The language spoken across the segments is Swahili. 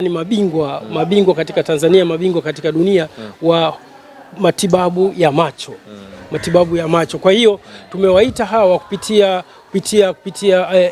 Ni mabingwa katika Tanzania, mabingwa katika dunia wa matibabu ya macho. Matibabu ya macho. Kwa hiyo tumewaita hawa kupitia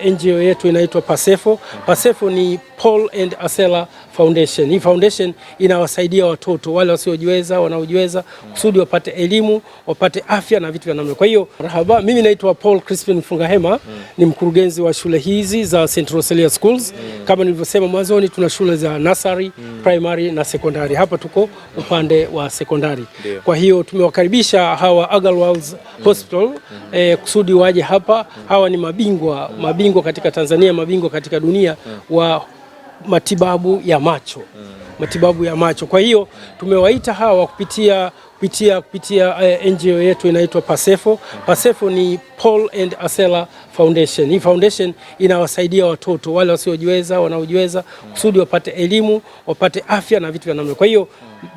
NGO yetu inaitwa PASEFO. PASEFO ni Paul and Asela Foundation. Hii foundation inawasaidia watoto wale wasiojiweza, wanaojiweza kusudi wapate elimu, wapate afya na vitu vya namna. Kwa hiyo rahaba, mimi naitwa Paul Crispin Mfungahema, ni mkurugenzi wa shule hizi za St. Rosalia Schools. Kama nilivyosema mwanzoni, tuna shule za nursery, primary na secondary. Hapa tuko upande wa secondary. Kwa hiyo tumewakaribisha hawa Agarwal's Hospital kusudi waje hapa. Hawa ni mabingwa katika Tanzania, mabingwa katika dunia wa matibabu ya macho. Matibabu ya macho. Kwa hiyo tumewaita hawa kupitia NGO yetu inaitwa PASEFO. PASEFO ni Paul and Asela Foundation. Hii foundation inawasaidia watoto wale wasiojiweza, wanaojiweza kusudi wapate elimu, wapate afya na vitu vya namna. Kwa hiyo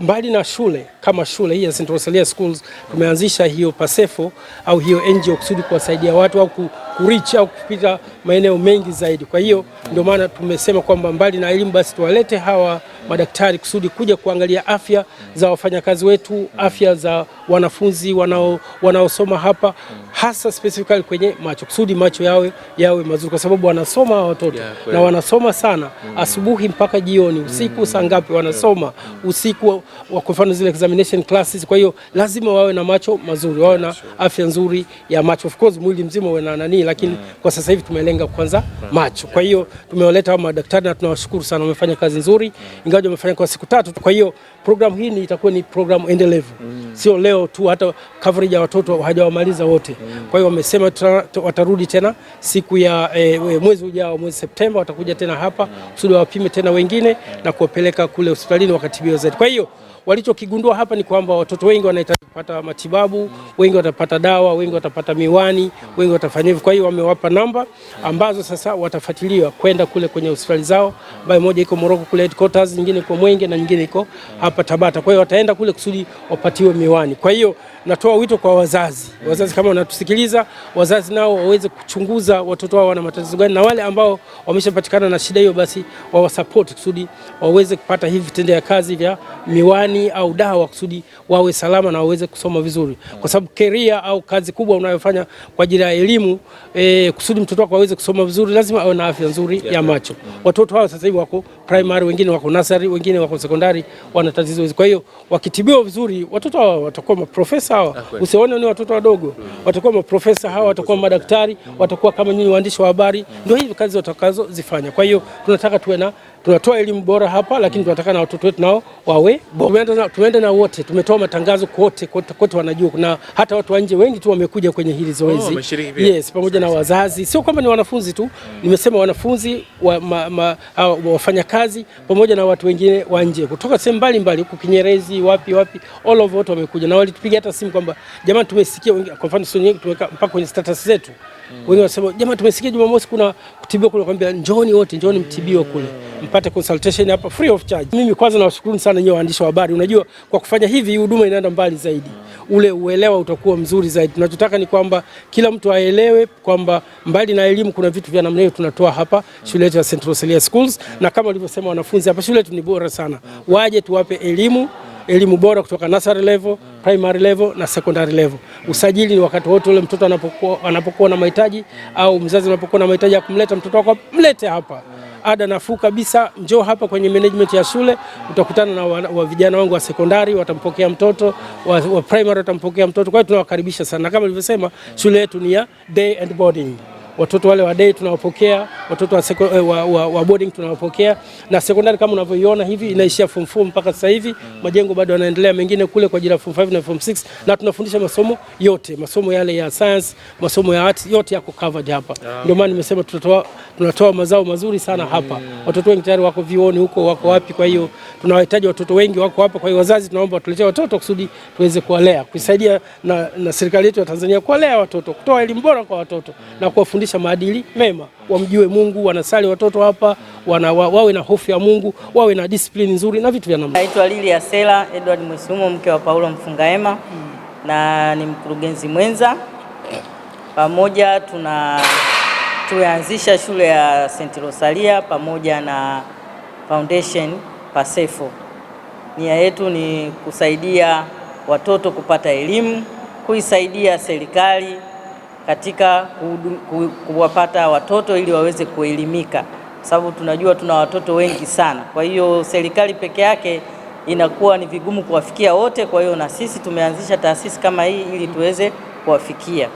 mbali na shule kama shule hii ya St. Rosalia Schools, tumeanzisha hiyo PASEFO au hiyo NGO kusudi kuwasaidia watu au kureach au kupita maeneo mengi zaidi. Kwa hiyo ndio maana tumesema kwamba mbali na elimu basi tuwalete hawa madaktari kusudi kuja kuangalia afya za wafanyakazi wetu, afya za wanafunzi wanaosoma hapa, hasa specifically kwenye macho, kusudi macho yawe mazuri, kwa sababu wanasoma watoto na wanasoma sana asubuhi mpaka jioni, usiku saa ngapi wanasoma usiku, kwa mfano zile examination classes. Kwa hiyo lazima wawe na macho mazuri, wawe na afya nzuri ya macho. Of course mwili mzima uwe na nani, lakini kwa sasa hivi tumelenga kwanza macho. Kwa hiyo tumewaleta hawa madaktari na tunawashukuru sana, wamefanya kazi nzuri, ingawa wamefanya kwa siku 3. Kwa hiyo program hii itakuwa ni program endelevu. Sio leo tu, hata coverage ya watoto hajawamaliza wote. Kwa hiyo wamesema watarudi tena siku ya mwezi ujao, mwezi Septemba, watakuja tena hapa kusudi wapime tena wengine na kuwapeleka kule hospitalini wakatibiwa zaidi. Kwa hiyo walichokigundua hapa ni kwamba watoto wengi wanahitaji kupata matibabu, wengi watapata dawa, wengi watapata miwani, wengi watafanya hivyo. Kwa hiyo wamewapa namba ambazo sasa watafuatiliwa kwenda kule kwenye hospitali zao, ambayo moja iko Moroko kule headquarters, nyingine iko Mwenge na nyingine iko hapa Tabata. Kwa hiyo wataenda kule kusudi wapatiwe miwani. Kwa hiyo natoa wito kwa wazazi kama wanatusikiliza, wazazi nao waweze kuchunguza watoto wao wana matatizo gani, na wale ambao wameshapatikana na shida hiyo basi wawasupport kusudi waweze kupata hivi vitendea kazi vya miwani au dawa kusudi wawe salama na waweze kusoma vizuri, kwa sababu career au kazi kubwa unayofanya kwa ajili ya elimu kusudi mtoto wako aweze kusoma vizuri lazima awe na afya nzuri ya macho. Watoto hao sasa hivi wako primary, wengine wako nursery, wengine wako secondary, wana tatizo hizo. Kwa hiyo wakitibiwa vizuri watoto hao watakuwa maprofesa hao. Usione ni watoto wadogo, watakuwa maprofesa hao, watakuwa madaktari, watakuwa kama nyinyi waandishi wa habari. Ndio hizo kazi watakazozifanya. Kwa hiyo tunataka tunatoa elimu bora hapa, lakini tunataka na watoto wetu nao wawe bora. Tumeenda na wote, tumetoa matangazo kote wanajua, na hata watu wa nje wengi tu wamekuja kwenye hili zoezi. Yes, pamoja na wazazi. Sio kwamba ni wanafunzi tu, nimesema wanafunzi, wafanya kazi pamoja na watu wengine wa nje kutoka sehemu mbalimbali, huko Kinyerezi, wapi all of watu wamekuja, na walitupigia hata simu kwamba jamani, tumesikia. Kwa mfano sio nyingi, tumeweka mpaka kwenye status zetu. Wengine wanasema jamani, tumesikia Jumamosi kuna kutibiwa kule, kwambia njooni wote, njooni mtibiwe kule, mpate consultation hapa free of charge. Mimi kwanza nawashukuru sana nyinyi waandishi wa habari. Unajua, kwa kufanya hivi huduma inaenda mbali zaidi, ule uelewa utakuwa mzuri zaidi. Tunachotaka ni kwamba kila mtu aelewe kwamba mbali na elimu kuna vitu vya namna hiyo tunatoa hapa shule yetu ya St. Rosalia Schools, na kama walivyosema wanafunzi hapa, shule yetu ni bora sana. Waje tuwape elimu bora kutoka nursery level, primary level na secondary level. Usajili ni wakati wote ule mtoto anapokuwa na mahitaji au mzazi anapokuwa na mahitaji ya kumleta mtoto wako, mlete hapa. Ada nafuu kabisa. Njoo hapa kwenye management ya shule, utakutana na wa vijana wangu wa secondary, watampokea mtoto, wa primary watampokea mtoto. Kwa hiyo tunawakaribisha sana. Kama nilivyosema, shule yetu ni ya day and boarding. Watoto wale wa day tunawapokea, watoto wa boarding tunawapokea, na secondary kama unavyoiona hivi inaishia form 4 mpaka sasa hivi. Majengo bado yanaendelea mengine kule kwa ajili ya form 5 na form 6, na tunafundisha masomo yote, masomo yale ya science, masomo ya arts, yote yako covered hapa. Ndio maana nimesema tunatoa mazao mazuri sana hapa. Watoto wengi tayari wako vioni huko, wako wapi. Kwa hiyo tunawahitaji watoto wengi wako hapa. Kwa hiyo wazazi tunaomba watuletee watoto kusudi tuweze kuwalea, kusaidia na serikali yetu ya Tanzania kuwalea watoto, kutoa elimu bora kwa watoto na kuwafundisha maadili mema, wamjue Mungu, wanasali watoto hapa, wawe na hofu ya Mungu, wawe na discipline nzuri na vitu vya namna. Naitwa Lili Asela Edward Mwisumo, mke wa Paulo Mfungahema, na ni mkurugenzi mwenza. Pamoja tumeanzisha shule ya St. Rosalia pamoja na Foundation PASEFO. Nia yetu ni kusaidia watoto kupata elimu, kuisaidia serikali katika kuwapata watoto ili waweze kuelimika, sababu tunajua tuna watoto wengi sana. Kwa hiyo serikali peke yake inakuwa ni vigumu kuwafikia wote. Kwa hiyo na sisi tumeanzisha taasisi kama hii ili tuweze kuwafikia.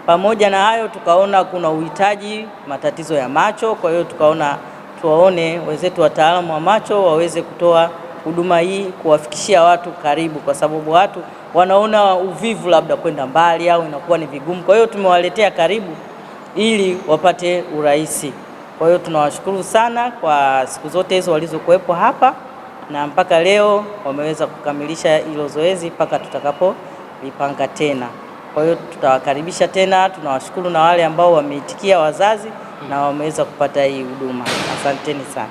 Pamoja na hayo, tukaona kuna uhitaji matatizo ya macho, kwa hiyo tukaona tuwaone wenzetu wataalamu wa macho waweze kutoa huduma hii, kuwafikishia watu karibu, kwa sababu watu wanaona uvivu labda kwenda mbali au inakuwa ni vigumu. Kwa hiyo tumewaletea karibu ili wapate urahisi. Kwa hiyo tunawashukuru sana kwa siku zote hizo walizokuwepo hapa, na mpaka leo wameweza kukamilisha hilo zoezi mpaka tutakapolipanga tena. Kwa hiyo tutawakaribisha tena. Tunawashukuru na wale ambao wameitikia, wazazi, na wameweza kupata hii huduma. Asanteni sana.